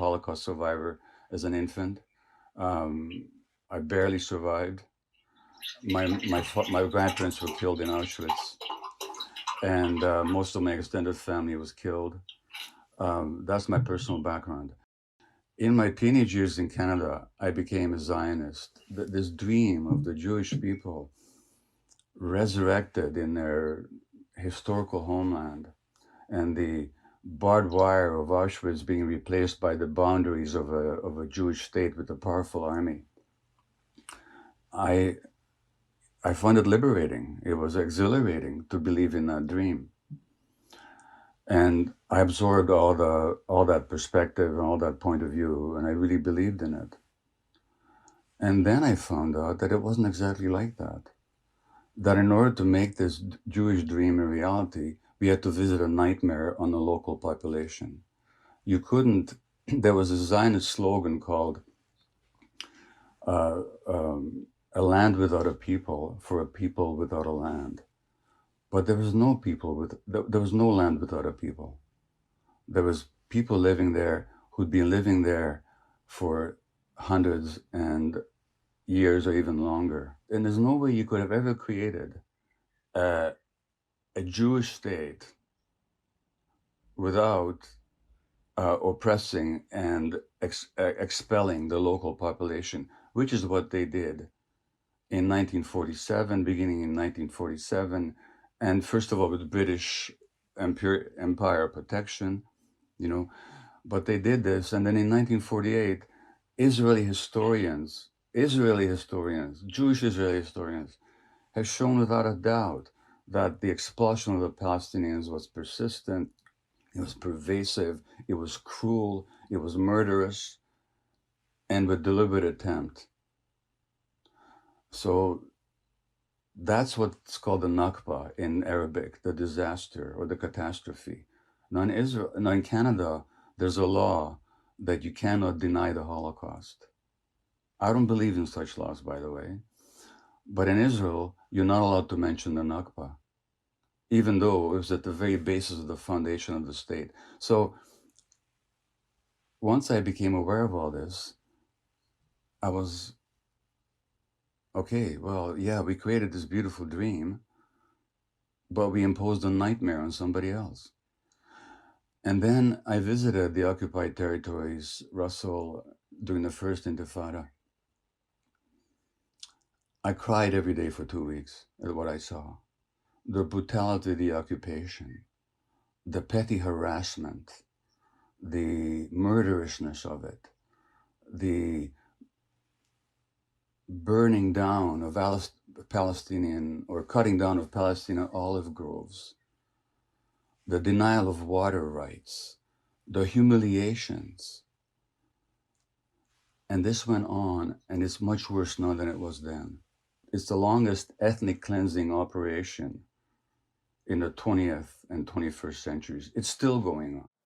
Holocaust survivor as an infant. I barely survived. My grandparents were killed in Auschwitz, and most of my extended family was killed. That's my personal background. In my teenage years in Canada, I became a Zionist. This dream of the Jewish people resurrected in their historical homeland, and the barbed wire of Auschwitz being replaced by the boundaries of a Jewish state with a powerful army. I found it liberating. It was exhilarating to believe in that dream. And I absorbed all that perspective and all that point of view, and I really believed in it. And then I found out that it wasn't exactly like that. That in order to make this Jewish dream a reality, we had to visit a nightmare on the local population. You couldn't, there was a Zionist slogan called a land without a people for a people without a land. But there was no there was no land without a people. There was people living there who'd been living there for hundreds and years or even longer. And there's no way you could have ever created a Jewish state without oppressing and expelling the local population, which is what they did in 1947, beginning in 1947. And first of all, with British Empire protection, but they did this. And then in 1948, Jewish Israeli historians, have shown without a doubt that the expulsion of the Palestinians was persistent, it was pervasive, it was cruel, it was murderous, and with deliberate attempt. So that's what's called the Nakba in Arabic, the disaster or the catastrophe. Now in Canada, there's a law that you cannot deny the Holocaust. I don't believe in such laws, by the way. But in Israel, you're not allowed to mention the Nakba, even though it was at the very basis of the foundation of the state. So once I became aware of all this, I was, okay, well, yeah, we created this beautiful dream, but we imposed a nightmare on somebody else. And then I visited the occupied territories, Russell, during the first Intifada. I cried every day for 2 weeks at what I saw. The brutality of the occupation, the petty harassment, the murderousness of it, the burning down of Palestinian or cutting down of Palestinian olive groves, the denial of water rights, the humiliations. And this went on, and it's much worse now than it was then. It's the longest ethnic cleansing operation in the 20th and 21st centuries. It's still going on.